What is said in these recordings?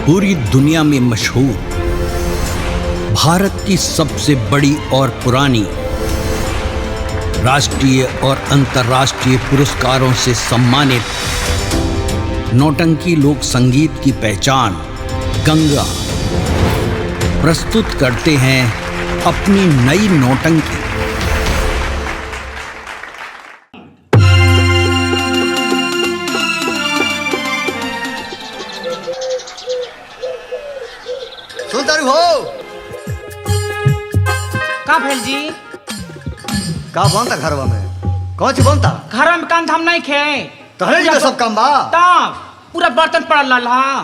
पूरी दुनिया में मशहूर, भारत की सबसे बड़ी और पुरानी, राष्ट्रीय और अंतर्राष्ट्रीय पुरस्कारों से सम्मानित नौटंकी लोक संगीत की पहचान गंगा प्रस्तुत करते हैं अपनी नई नौटंकी। का भेल जी? का बनता घरवा में? कौन ची बनता? घर में काम धाम नहीं खे तहरे जी सब काम बा। तब पूरा बर्तन पड़ल रहा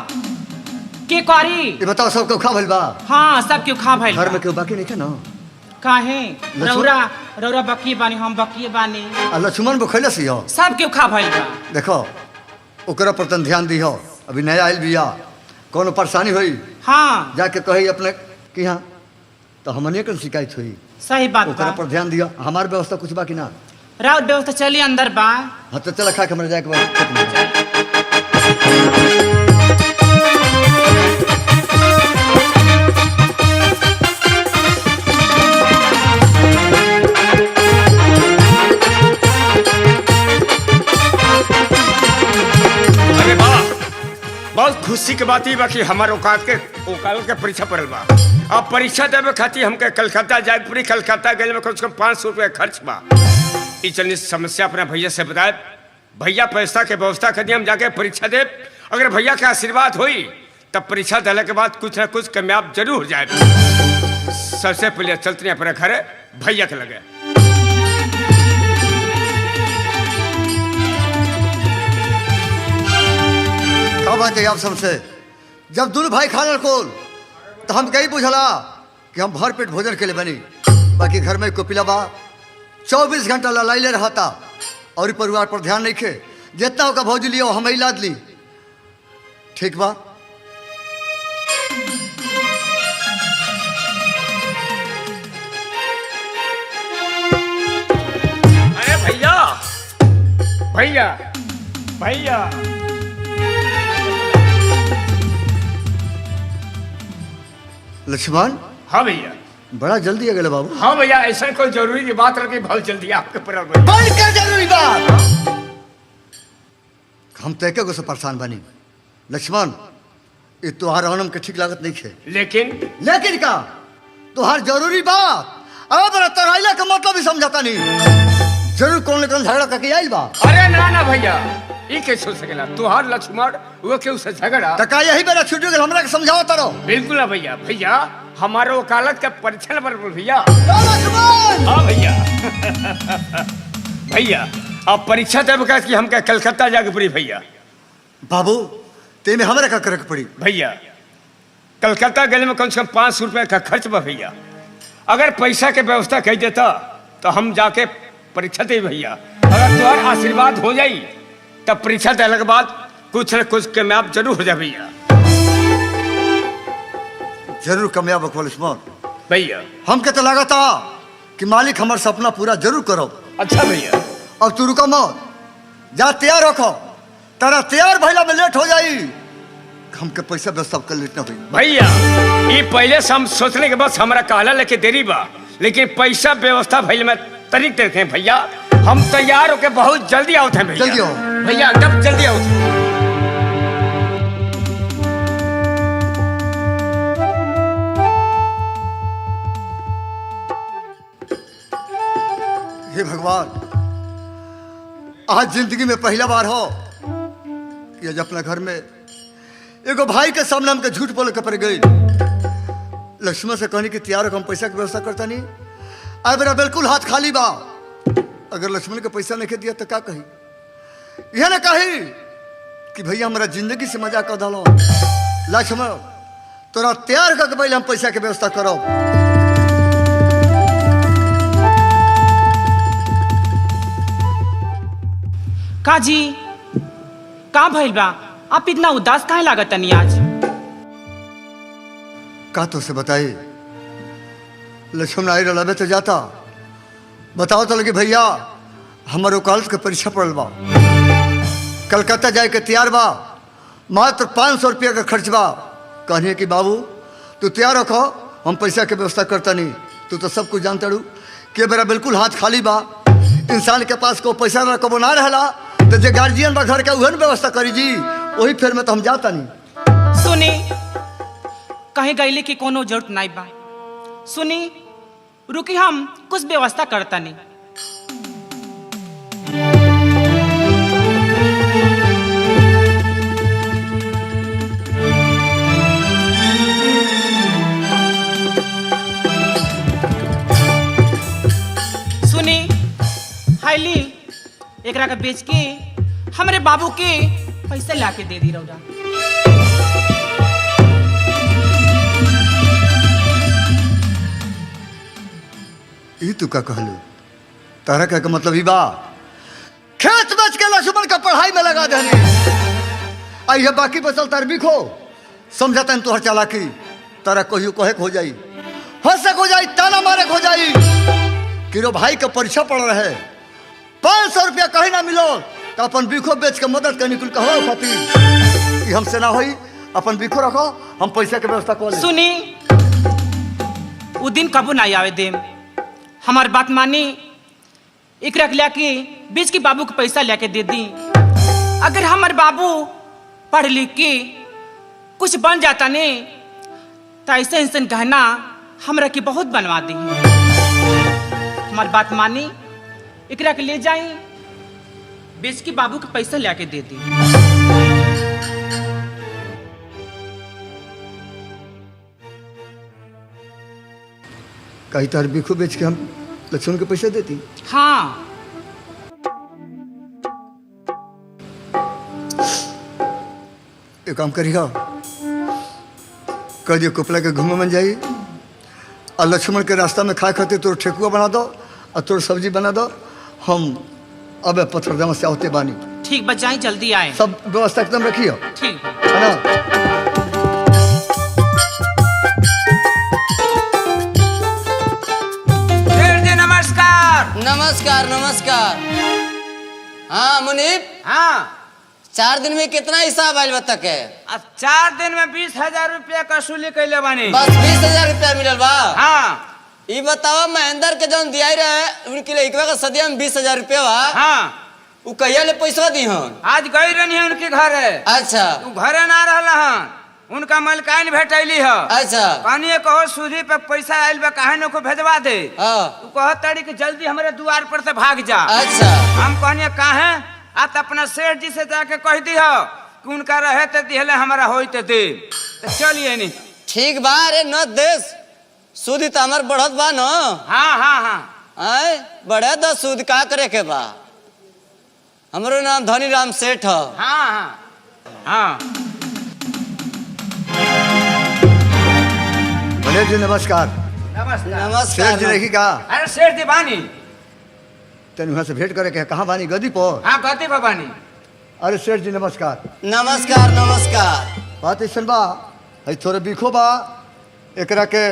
के कारी। ये बताओ सब क्यों खा भइल बा? हाँ सब क्यों खा भइल घर में क्यों बाकी नहीं थे ना? काहे? रौरा बकिए बानी, हम बकिए बानी। लक्ष्मण बुखैले सी हो सब क्यों खा भइल बा? देखो ओकरा पर तन ध्यान दिहो। अभी नया आइल बिया, कोनो परेशानी होई हाँ जाके कही अपने कि हाँ तो हमने कन शिकायत हुई। सही बात ओकरा बा। पर ध्यान दियो। हमार व्यवस्था कुछ बाकी ना? राउत व्यवस्था चली अंदर बा। हाँ तो चल खा के मर जाए के बाद खेत में जाए। अरे वाह, बहुत खुशी के बात ही बा कि हमार औकात के परीक्षा पड़ल बा। अब परीक्षा देवे खातिर हमके कलकत्ता जाए पड़ी। कलकत्ता गए में कम से कम 500 रुपया खर्च बा। इतनी समस्या अपने भैया से बताए। भैया पैसा के व्यवस्था कर दिए, हम जाके परीक्षा दे। अगर भैया के आशीर्वाद हुई तब परीक्षा देने के बाद कुछ ना कुछ कामयाब जरूर हो जाए। सबसे पहले चलते हैं अपने घर भैया के लगे। का बात है आप सबसे? जब दोनों भाई खाना खोल तो हम कहीं बुझला कि हम भर पेट भोजन के लिए बनी। बाकी घर में कोपिला बा 24 घंटा लड़ाइले रहता और परिवार पर ध्यान नहीं खे। जितना होगा भौजी लियो हम ही लाद ली। ठीक बा? अरे भैया भैया भैया लक्ष्मण हाँ भैया। बड़ा जल्दी आ गए बाबू। हाँ भैया, ऐसा कोई जरूरी बात रखी बहुत जल्दी आपके पर बंद कर जरूरी बात। हम तय के से परेशान बनी। लक्ष्मण ये तुहार अनम के ठीक लागत नहीं खे। लेकिन का तुहार जरूरी बात अब तराइला का मतलब भी समझाता नहीं। जरूर कौन लेकिन झगड़ा करके आइल बा। अरे ना ना भैया, ये कैसे हो सकेला? तुहार लक्ष्मण वो क्यों से झगड़ा? तो का यही बेरा छुट्टी गल हमरा के समझाओ तारो। बिल्कुल ना भैया। भैया हमारे वकालत का परीक्षा पर भैया। लक्ष्मण हाँ भैया। भैया अब परीक्षा देव का कि हमके कलकत्ता जाके पड़ी भैया। बाबू ते में हमरा का करे के पड़ी। भैया कलकत्ता गए में कम से कम 500 रुपया का खर्च बा भैया। अगर पैसा के व्यवस्था कर देता तो हम जाके परीक्षा दे भैया। अगर तुम्हारा आशीर्वाद हो जाई तब परीक्षा देने के बाद कुछ न कुछ कामयाब जरूर हो जाए भैया। जरूर कामयाब हो लक्ष्मण भैया हमके तो लगा था कि मालिक हमार सपना पूरा जरूर करो। अच्छा भैया। और तू रुका मत, जा तैयार रखो। तारा तैयार भइला में लेट हो जाई। हमके पैसा व्यवस्था कर लेना हुई। भैया ये पहले से हम सोचने के बाद हमारा कहला लेके देरी बा, लेकिन पैसा व्यवस्था भैया में तरीक देखे भैया। हम तैयार होके बहुत जल्दी आओ थे भैया। जल्दी आओ भैया, एकदम जल्दी आओ। हे भगवान, आज जिंदगी में पहला बार हो कि आज अपना घर में एगो भाई के सामने हमके झूठ बोले के पड़ गई। लक्ष्मण से कहनी कि तैयार हो, हम पैसा की व्यवस्था करता नहीं। अब मेरा बिल्कुल हाथ खाली बा। अगर लक्ष्मण के पैसा नहीं दिया तो क्या कही? यह ना कही कि भैया हमारा जिंदगी से मजाक कर डालो। लक्ष्मण तोरा तैयार करके पहले हम पैसा की व्यवस्था करो। काजी का भइल बा? आप इतना उदास काहे लागत तनी आज? का तो से बताई लक्ष्मण आई रलाबे तो जाता। बताओ तो लगे भैया हमारे कॉलेज के परीक्षा पड़ल बा। कलकत्ता जाए के तैयार बा। मात्र 500 रुपया का खर्च बा। कहने कि बाबू तू तैयार रखो, हम पैसा के व्यवस्था करता नहीं। तू तो सब कुछ जानता रू कि मेरा बिल्कुल हाथ खाली बा। इंसान के पास को पैसा ना कबो ना रहला तो जे गार्जियन बा घर के उहन व्यवस्था करी जी, वही फिर में तो हम जाता नहीं। सुनी, कहीं गईले की कोनो जरूरत नहीं बा। सुनी, रुकी, हम कुछ व्यवस्था करता नहीं। सुनी, हाईली एकरा के बेच के हमरे बाबू के पैसे लाके दे दी रौरा। ई तू का कहलू? तारा का मतलब ही बा खेत बेच के लक्ष्मण का पढ़ाई में लगा देने। आई है बाकी बचल तार बिखो। समझाता तोहर चालाकी। तारा कहियो कहे हो जाई, हंसक हो जाई, ताना मारे हो जाई। किरो भाई का परीक्षा पड़ रहे, 500 रुपया कहीं ना मिलो तो अपन बिखो बेच के मदद करनी कुल कहो खातिर। हमसे ना होई, अपन बिखो रखो, हम पैसा के व्यवस्था कर ले। सुनी, वो दिन कबू ना आवे देम। हमार बात मानी, एकरा के लेके बीच के बाबू के पैसा लेके दे दी। अगर हमार बाबू पढ़ लिख के कुछ बन जाता ने तो ऐसे इंसान गहना हमरा के बहुत बनवा दी। हमार बात मानी, एकरा के ले जाई, बीच के बाबू के पैसा लेके दे दी। कहीं तार बिखो बेच के हम लक्ष्मण के पैसे देती। हाँ, एक काम करिए, कह दियो कुपला के घूमे मन जाई और लक्ष्मण के रास्ता में खाए खातिर तोर ठेकुआ बना दो और तोर सब्जी बना दो। हम अब पत्थरदमा से आवते बानी। ठीक, बचाई, जल्दी आए। सब व्यवस्था एकदम रखियो, ठीक है ना? नमस्कार। नमस्कार नमस्कार। हाँ मुनीब, हाँ, 4 दिन में कितना हिसाब आयल बता के? अब 4 दिन में 20,000 रुपया का वसूली कैले बानी। बस 20,000 रुपया मिलल बा। हाँ ये बतावा महेंद्र के जौन दिया रहे उनके लिए एक सदिया में 20,000 रुपया बा। हाँ, उ कहिया ले पैसा दी हन? आज गई रहनी है उनके घरे। अच्छा तू घरे ना रहला हन, उनका मलकाइन भेटैली है। अच्छा। कहनी कहो सूदी पे पैसा आयल बा, काहे न को भेजवा दे। हाँ। तू कह ताड़ी कि जल्दी हमारे द्वार पर से भाग जा। अच्छा। हम कहनी काहे? आप अपना सेठ जी से जाके कह दी हो कि उनका रहे तो दिहले, हमारा होई तो दे। तो चलिए नहीं। ठीक बा। अरे न देश सूद तो हमार बढ़त बा न। हाँ हाँ हाँ। आए बढ़े द सूद का करे के बा। हमरो नाम धनी राम सेठ है। हाँ हाँ हाँ। गणेश जी नमस्कार। नमस्कार। नमस्कार। सेठ जी रही का? अरे सेठ जी बानी। तेन वहाँ से भेंट करे के कहाँ बानी? गदी पर? हाँ, गति पर बानी। अरे सेठ जी नमस्कार। नमस्कार नमस्कार। बात ऐसा बा, है थोड़े बिखो बा, एकरा के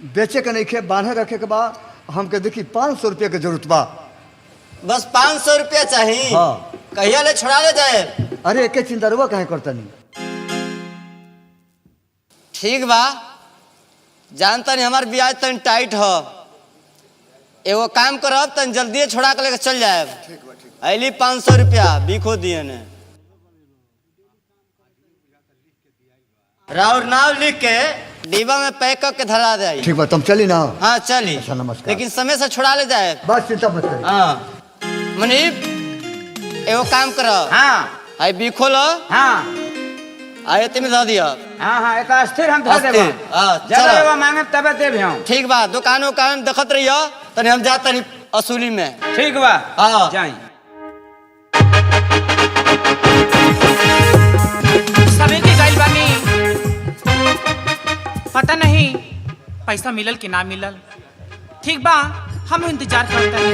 बेचे के नहीं खे, बांधे रखे के बा। हमके देखी 500 रुपया के जरूरत बा। बस 500 रुपया चाहिए? हाँ। कहिया ले छोड़ा ले जाए? अरे एक चिंता रुआ कहे करता नहीं। ठीक बा, जानता नहीं हमार ब्याज तन टाइट हो। एगो काम करब तन जल्दी छोड़ा के लेके चल जाए। अली 500 रुपया बिखो दिए ने। राउर नाम लिख के डिब्बा में पैक करके धरा दे। ठीक बा, तुम चली ना? हाँ चली। अच्छा, नमस्कार। लेकिन समय से छोड़ा ले जाए। बस चिंता मत करिए। हाँ मुनीब, एगो काम करो। हाँ आई बिखो लो। हाँ आये तुम धो दियो। हाँ हाँ, एक अस्थिर हम धो देबो। अस्थिर, हाँ, जब चलो। एगो मांगे तबे देब हम। ठीक बा, दुकान उकान देखत रहियो तनी हम जात तनी असूली में। ठीक बा। हाँ। जाई। सबे के गइल बानी, पता नहीं पैसा मिलल कि ना मिलल। ठीक बा, हम इंतजार करते हैं।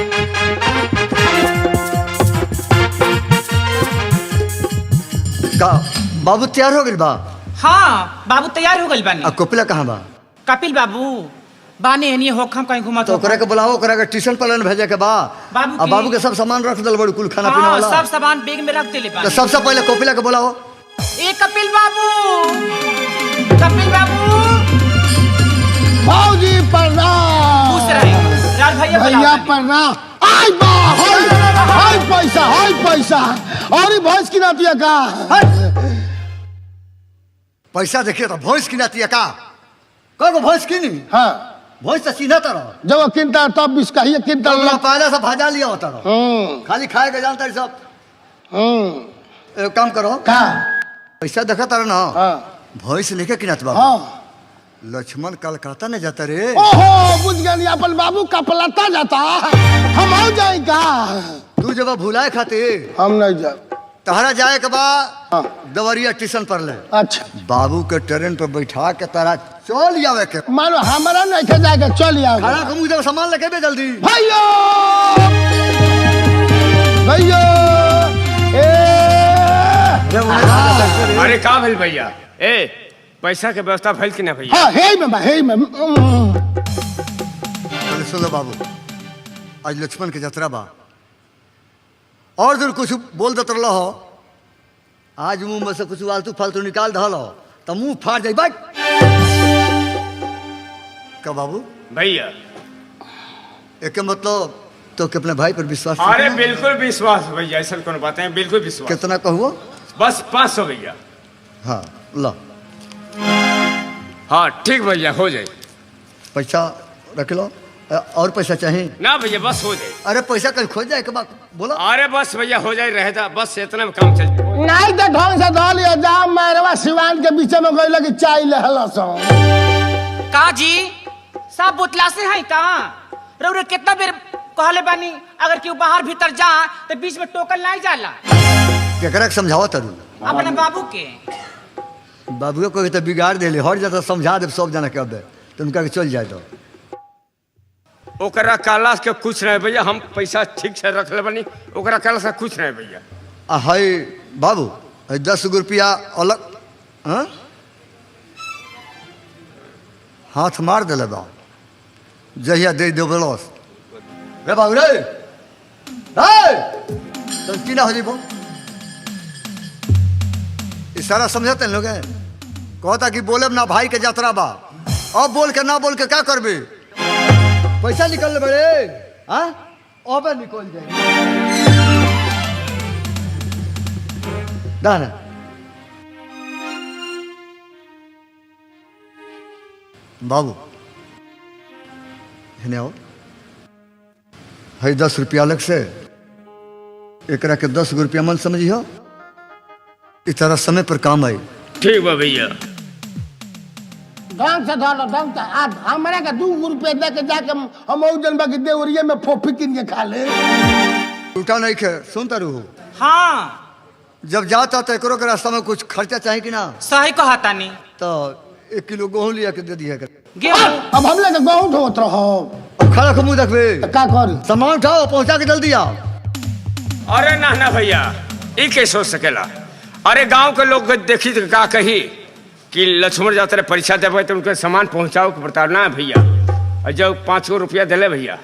का बाबू तैयार हो गइल बा? हाँ, बाबू तैयार हो गइल बानी। अब कोपिला कहाँ बा? कपिल बाबू बानी एनी होखम कहीं घुमत तो ओकरा के बुलाओ, ओकरा के ट्यूशन पढ़ने भेजे के बा। बाबू अब की- बाबू के सब सामान रख दल बड़ी कुल खाना पीना हाँ, वाला। सब सामान बैग में रख देले तो बानी। सबसे पहले कोपिला के बुलाओ। ए कपिल बाबू, कपिल भैया प्रणाम। आई बा हाय पैसा और भैंस की नातिया का पैसा देखिए तो भैंस की नाती का कहो भैंस की नहीं हाँ भैंस तो सीधा तरह जब किनता तब बीस कहिए किनता पहले से भाजा लिया होता रहो खाली खाए के जानता है सब। एक काम करो का पैसा देखा तारा ना हाँ भैंस लेके किनात बाबू हाँ लक्ष्मण कलकत्ता ने जाता रे। ओहो बुझ गया अपन बाबू का पलटा जाता हम आ जाएगा। तू जब भुलाए खातिर हम नहीं जाए तहरा जाए के बाद हाँ। दवरिया स्टेशन पर ले अच्छा बाबू के ट्रेन पर बैठा के तारा चल आवे के मानो हमारा नहीं खे जाएगा चल आओ खाना को मुझे सामान लेके भी जल्दी भैया भैया अरे का भेल भैया ए पैसा के व्यवस्था भेल कि ना भैया? हाँ हे में पहले सुन लो बाबू आज लक्ष्मण के जतरा बा और दूर कुछ बोल देते रहो आज मुंह में से कुछ आलतू फालतू निकाल दलो तो मुंह फाड़ जाए बात का बाबू भैया एक मतलब तो कि अपने भाई पर विश्वास अरे नहीं है? बिल्कुल विश्वास भैया ऐसा कोनो बात है बिल्कुल विश्वास। कितना कहो बस 500 भैया। हाँ लो हाँ ठीक भैया हो जाए। पैसा रख लो और पैसा चाहिए ना भैया बस हो जाए। अरे पैसा कहीं खो जाए के बाद बोलो अरे बस भैया हो जाए रहता बस इतना में काम चल जाए। नहीं तो ढंग से धो लिया जा मैरवा सिवान के बीच में गई लगी चाय ले हला सो का जी सब बोतला से है का रे कितना बेर कहले बानी अगर केहू बाहर भीतर जा तो बीच में टोकन नहीं जाला केकरा के समझाओ तरू अपने बाबू के बाबू को तो बिगाड़ दे हट जाता समझा दे सब जना कह दे तो उनका के चल जाए तो ओकरा काला के कुछ नहीं भैया हम पैसा ठीक से रख ले बनी ओकरा काला से कुछ नहीं भैया। हाय बाबू 10 रुपया अलग हाँ? हाथ मार दिले बा जहिया दे दो बलस रे बाबू रे तो की ना हो जी इशारा समझते हैं लोग कहता कि बोले ना भाई के यात्रा बा अब बोल के ना बोल के क्या करबे पैसा निकल ले बड़े हाँ अब निकल जाए दाना बाबू हेने आओ है 10 रुपया अलग से एकरा के 10 रुपया मन समझियो इस तरह समय पर काम आई। ठीक बा भैया ढंग से धो लो ढंग से आज हमारे का 2 रुपए दे के जाके हम जन बाकी देवरिया में फोफी किन के खा ले टूटा नहीं खे सुनता रहू हाँ जब जाता तो एकरो के रास्ता में कुछ खर्चा चाहिए कि ना सही कहा तानी तो 1 किलो गेहूं लिया के दे दिया कर गेहूं अब हम लोग गाँव ढोत रहो अब खड़ा खमू देखबे का करी सामान उठाओ पहुंचा के जल्दी आओ। अरे ना भैया ये कैसे हो सकेला। अरे गांव के लोग देखी तो का कही कि लक्ष्मण यात्रा परीक्षा देवे तो उनके सामान पहुंचाओ के प्रताड़ना है भैया। और जब 5 रुपया दिले भैया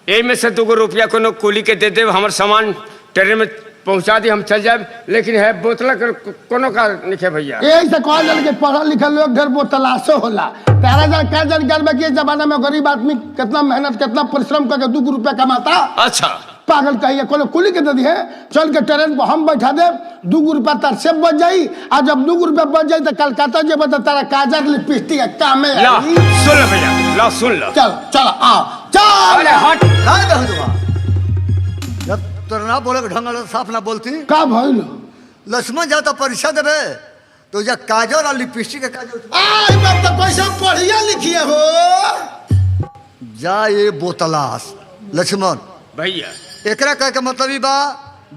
यही में से 2 रुपया को कुली के दे दे हमारे सामान ट्रेन में पहुंचा दी हम चल जाए लेकिन है बोतला कोनो का लिखे भैया। यही से कहा जाए कि पढ़ल लिखल लोग घर बोतलाशो होला तेरा जन क्या जानकार में कि जमाना में गरीब आदमी कितना मेहनत कितना परिश्रम करके 2 रुपया कमाता। अच्छा पागल कहिए कोनो कुली के दे दिए चल के ट्रेन पर हम बैठा दे 2 रुपया तर से बच जाई और जब 2 रुपया बच जाई तो कलकत्ता जे बता तारा काजर लिपस्टिक के काम में ला सुन लो भैया ला सुन लो चल चल आओ चल अरे हट काय बेहुदवा जब तोरा ना बोले ढंग से साफ ना बोलती का भइल लक्ष्मण जाता परीक्षा देवे तो जा काजर और लिपस्टिक के काजर आई बात तो कैसे पढ़िया लिखिए हो जा ये बोतलास लक्ष्मण भैया एकरा कह के मतलब ही बा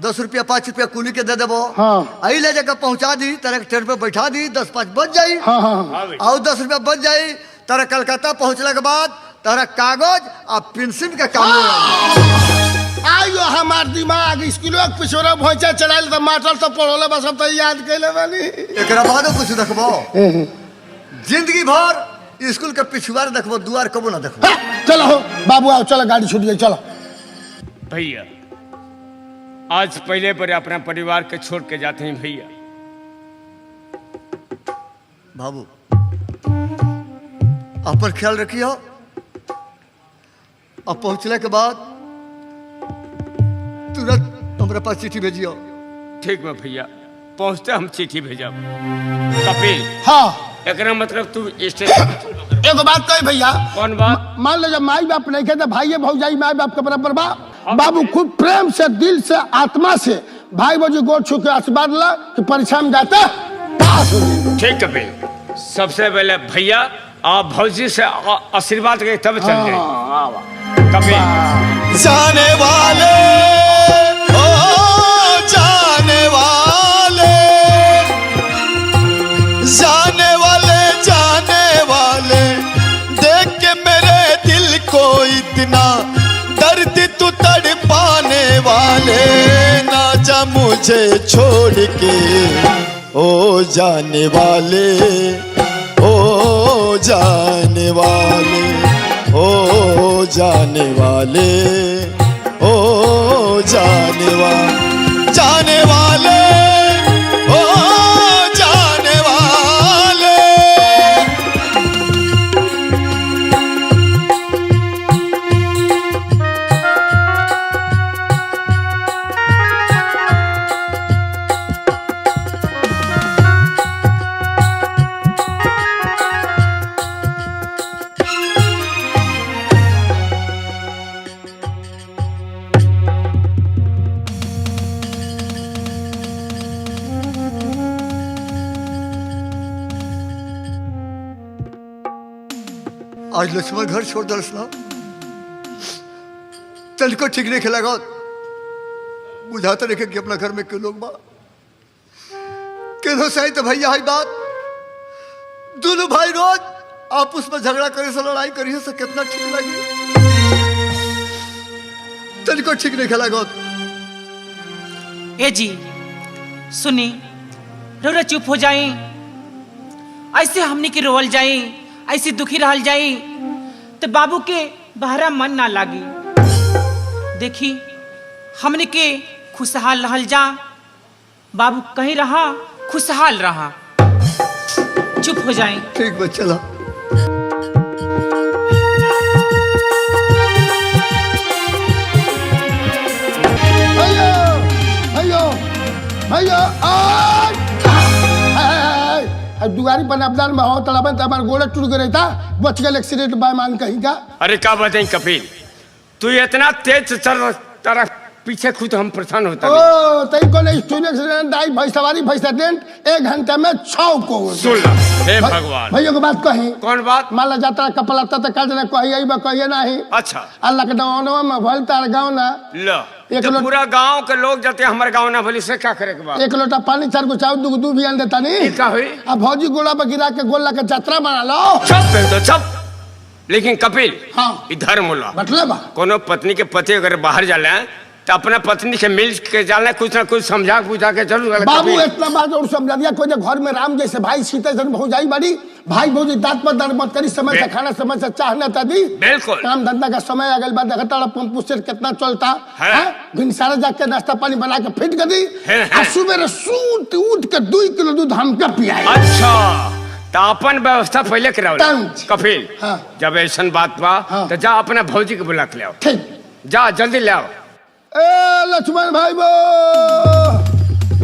10 रुपया 5 रुपया कुली के दे देबो हाँ। आई ले जाकर पहुंचा दी तेरे ट्रेन पे बैठा दी 10-5 बज जाई हाँ हाँ हाँ भैया और 10 रुपया बच जाई तेरा कलकत्ता पहुंचने के बाद तेरा कागज और पेंसिल का काम आयो हमार दिमाग स्कूलों के पिछोरा भोंचा चलाइल तो मास्टर सब पढ़ोले बस हम तो याद कैले बानी एकरा बाद कुछ देखबो जिंदगी भर स्कूल के पिछुआर देखबो दुआर कबो ना देखबो। चलो हो बाबू आओ चलो गाड़ी छूट गई चलो भैया आज पहले पर अपना परिवार के छोड़ के जाते हैं भैया। बाबू अपन ख्याल रखियो अब पहुंचने के बाद तुरंत हमारे पास चिट्ठी भेजियो। ठीक बा भैया, पहुँचते हम चिट्ठी भेजब। कपिल, हाँ एकरा मतलब तू स्टेशन। एगो बात कही भैया। कौन बात? मान लो जब माई बाप नहीं कहते भाई भौजाई माई बाप के बराबर बा। बाबू खूब प्रेम से दिल से आत्मा से भाई भौजी गोड़ छू के आशीर्वाद ला कि परीक्षा में जाते पास हो जाएंगे। ठीक कपिल, सबसे पहले भैया आप भौजी से आशीर्वाद के तब चल जाए। कपिल, जाने वाले ओ जाने वाले, जाने वाले जाने वाले, देख के मेरे दिल को इतना दर्द तू तड़पाने वाले, ना जा मुझे छोड़ के ओ जाने वाले, ओ जाने वाले, ओ जाने वाले, ओ जाने वाले, जाने वाले, ओ जाने वाले। आज लक्ष्मण घर छोड़ दलस ना, तनिको ठीक नहीं खेला बुझाता रखे कि अपना घर में क्यों लोग बा केनो सही। तो भैया है बात, दोनों भाई रोज आपस में झगड़ा करे से लड़ाई करी से कितना ठीक लगी। तनिको ठीक नहीं खेला ए जी सुनी, रोरा चुप हो जाए, ऐसे हमने की रोवल जाए, ऐसी दुखी रहल जाई तो बाबू के बहरा मन ना लागी। देखी हमने के खुशहाल रहल जा, बाबू कहीं रहा खुशहाल रहा, चुप हो जाए। ठीक बा चला। भैया भैया भैया दुआरी पर अबदान में हो तड़ाबन तो हमारे गोड़ा टूट गए था, बच गए एक्सीडेंट बायमान कहीं का। अरे क्या बताएं कपिल, तू इतना तेज चल तारा पीछे खुद हम परेशान होता ओ तई को नहीं स्टूडेंट एक्सीडेंट आई, भाई सवारी भाई एक्सीडेंट 1 घंटे में 6 को। सुन ला, हे भगवान। भैया को बात कही। कौन बात? मान ला जाता कपल आता तो कल जना कहिए बा कहिए नहीं। अच्छा, अल्लाह के दवानवा में भल तार गांव ना लो तो पूरा गांव के लोग जाते हमारे गांव ना भली से क्या करे के बाद? 1 लोटा पानी 4 को चाव दूध भी आन देता नहीं। क्या हुई? अब भौजी गोला पर गिरा के गोला के यात्रा बना लो। चुप तो चुप। लेकिन कपिल, हाँ इधर मुला मतलब कोनो पत्नी के पति अगर बाहर जाले तो अपना पत्नी से मिल के जाना, कुछ ना कुछ समझा बुझा के जरूर। बाबू इतना बात और समझा दिया, कोई घर में राम जैसे भाई सीता जैसे भौजाई बड़ी, भाई भौजी दांत पर दांत मत करी, समय से खाना समय से चाहना था दी। बिल्कुल काम धंधा का समय अगल बार देखता पंप से कितना चलता है। भिनसारा जाके नाश्ता पानी बना के फिट कर दी, सुबह सूट उठ के 2 किलो दूध हमके पियाई। अच्छा तो अपन व्यवस्था पहले कराओ कपिल। हाँ। जब ऐसा बात बा तो जा अपना भौजी के बुला के ले आओ। ठीक, जा जल्दी ले आओ। ए लक्ष्मण भाई बो,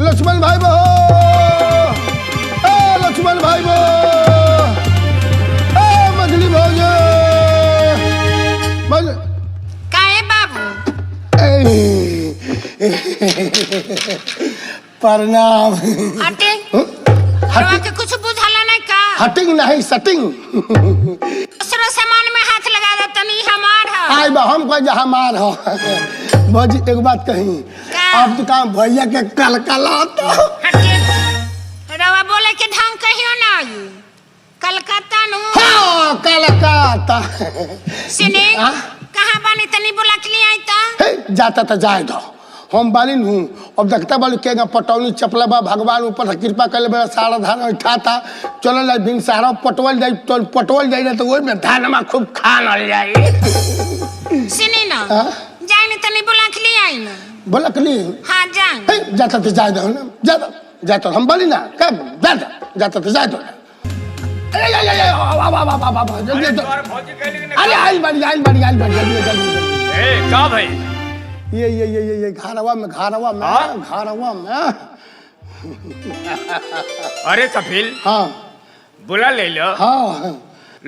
लक्ष्मण भाई बो, ए लक्ष्मण भाई बो, ए मछली भौजे काहे बाबू? प्रणाम। हटिंग रवा के कुछ बुझाला नहीं का? हटिंग नहीं सटिंग। दूसरा सामान में हाथ लगा दे तनी हमार है। आई बा हम कोई जहाँ मार हो। भौजी एक बात कही, अब तो काम भैया के कलकला तो हटिंग रवा बोले के ढंग कहियो ना आई। कलकत्ता नु। हाँ कलकत्ता। सिने कहाँ बानी तनी बुला के ले आई ता? जाता तो जाए दो, हम बानी हूँ। अब देखता बालू के पटौनी चपला बा, भगवान ऊपर कृपा कर ले, सारा धान उठाता चल जाए बिन सारा पटवल जाए तो पटवल जाए ना तो वही में धान में खूब खान जाए। सुनी ना जाए ना तनी बुला के ले आई ना। बोला के लिए हाँ जाए। जाता तो जाए दो ना, जाता जाता हम बोली ना कब जाता जाता तो जाए दो। जल्दी तुम्हारे भौजी कहली कि अरे नहीं? आई बड़ी जल्दी जल्दी ए का भाई ये घरवा में अरे कपिल हाँ बुला ले लो। हाँ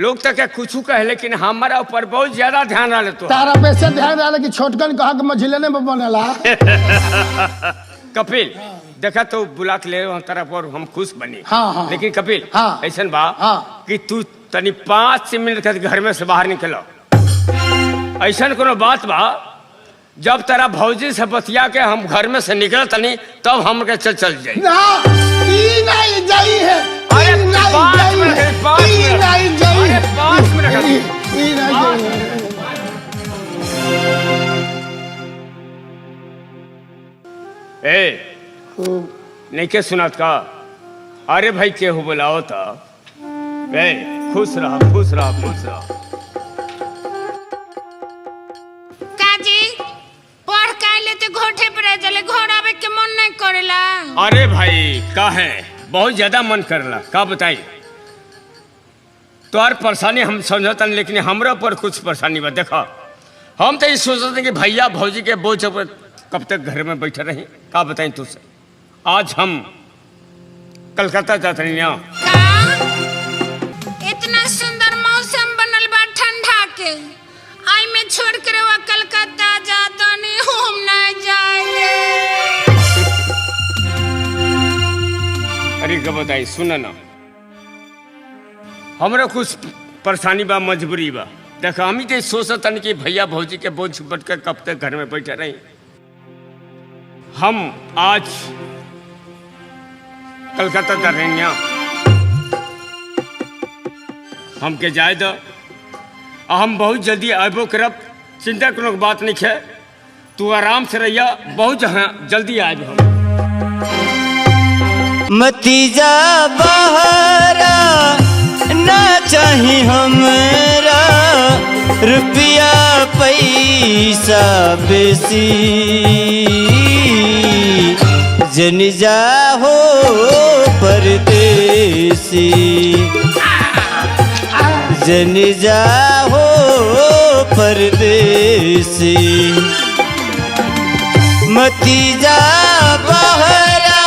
लोग तो क्या कुछ कहे लेकिन हमारा ऊपर बहुत ज्यादा ध्यान रहा तो तारा पैसे ध्यान रहा कि छोटकन कहा कि मझिलने में बनेला। कपिल देखा तो बुला के ले तरफ और हम खुश बनी। हाँ। लेकिन कपिल हाँ। ऐसा बा हाँ। कि तू तनी 5 मिनट के घर में से बाहर निकलो। ऐसा कोनो बात बा जब तेरा भौजी से बतिया के हम घर में से निकल तनी तब हम के चल जाई। ना ई नहीं जाई है अरे ई नहीं 5 जाई मिनट है, 5 ई मिनट नहीं जाई है, 5 मिनट ई नहीं जाई है। ए नहीं के सुनत का अरे भाई केहू बुलाओ था ए खुश रहा काजी पढ़ के लेते घोटे पर चले घर आवे के मन नहीं करेला। अरे भाई का है बहुत ज्यादा मन करला का बताई तोहर परेशानी हम समझतन लेकिन हमरा पर कुछ परेशानी बा। देखा हम तो ये सोचते कि भैया भौजी के बोझ पर कब तक घर में बैठे रही का बताई तुझसे आज हम कलकत्ता जाते हैं यहाँ। इतना सुंदर मौसम बनल बा ठंडा के आई में छोड़ कर वो कलकत्ता जाता नहीं हम नहीं जाएंगे। अरे का बताई सुन ना हमरा कुछ परेशानी बा मजबूरी बा। देखा हम ही तो सोचतन कि भैया भौजी के बोझ बट के कब तक घर में बैठे रही। हम आज कलकत्ता जा रहे हैं हमके जाए दो हम बहुत जल्दी आबो करब चिंता कोनो बात नहीं है तू आराम से रहिया बहुत जल्दी आए हम। मतीजा बहरा ना चाही हमरा रुपया पैसा बेसी जन जाहो परदेसी जन जाहो परदेसी मतीजा बहरा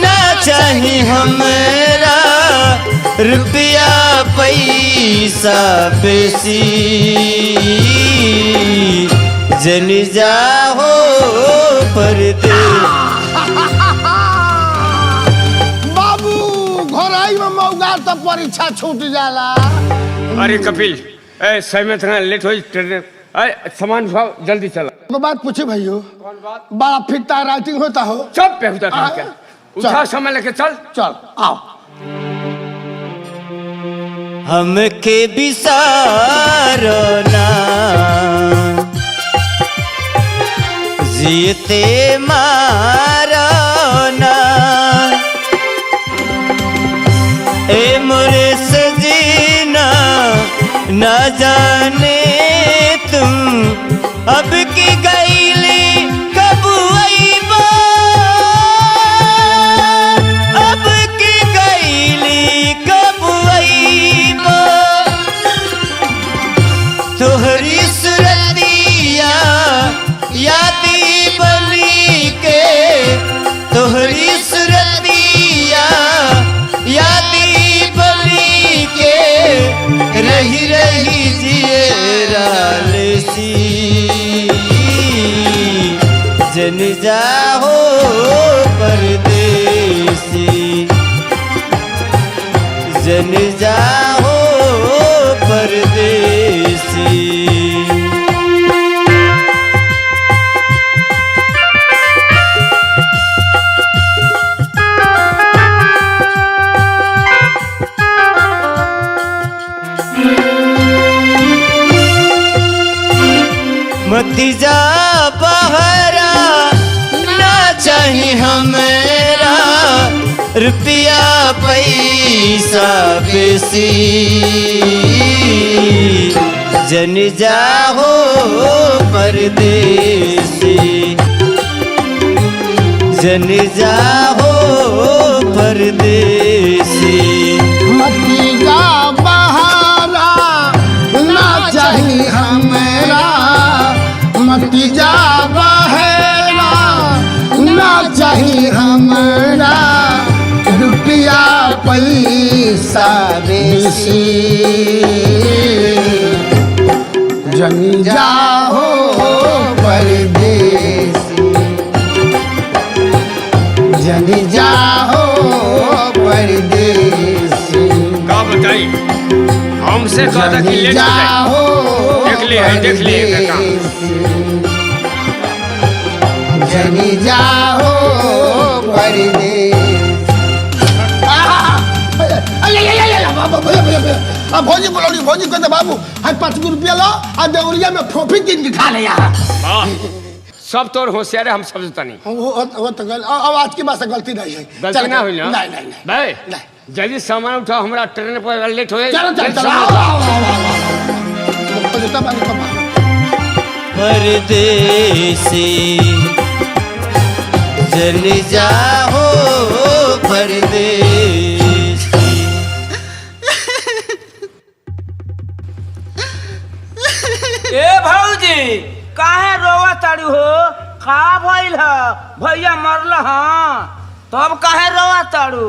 ना चाही हमरा रुपया पैसा बेसी जन जाहो परदेसी। बाबू घर आई में मौगा तो परीक्षा छूट जाला। अरे कपिल ए समय में इतना लेट हो ट्रेन सामान उठाओ जल्दी चला। वो बात पूछे भैया बड़ा फिटता राइटिंग होता हो सब बेहुदा खा के उठा समय लेके चल चल आओ हमके बिसारो ना जीते मारो ना ए मोरे सजीना न जाने तुम अब की गईली कब आईबा अब की गईली कब आईबा तोहरी सुरतिया यादी बनी के तोहरी सुरतिया यादी बनी के रही रही जिए रालसी जन जाहो परदेसी जन जाहो परदेसी। मतीजा बहरा ना चाही हमरा रुपया पैसा बेसी जन जाहो परदेसी जन जाहो परदेसी। मती जा बहारा ना चाहिए हमेरा मत जा बहेरा ना चाहिए हमारा रुपया पैसा बेसी जनी जाओ परदेसी जनी जाओ परदेसी का बताई हमसे कहता कि लेट हो जाए देख ले काम जनी जाओ परदेसी भौजी बोलौनी भौजी कहते बाबू आज 5 रुपया लो आ देवरिया में फोफी दिन के खा ले यार सब तोर होशियार हम समझता नहीं वो तो गल अब आज की बात से गलती नहीं है गलती ना हुई ना नहीं भाई जल्दी सामान उठाओ हमरा ट्रेन पर लेट हो जाए चलो परदेसी चली जाओ परदेसी। ए भौजी काहे रोवा ताड़ू हो का भइल ह भैया मरल ह तब काहे रोवा ताड़ू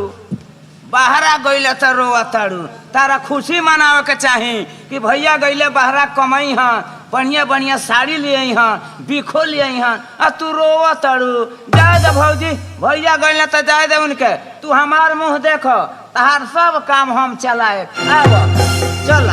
बाहरा गइले त रोवा ताड़ू तारा खुशी मनावे के चाही कि भैया गइले बाहरा कमाई ह बढ़िया बढ़िया साड़ी ले आई ह बिखो ले आई ह आ तू रोवा ताड़ू जाए दे भौजी भैया गइले त जाए दे उनके तू हमार मुंह देख तहार सब काम हम चलाए आब चल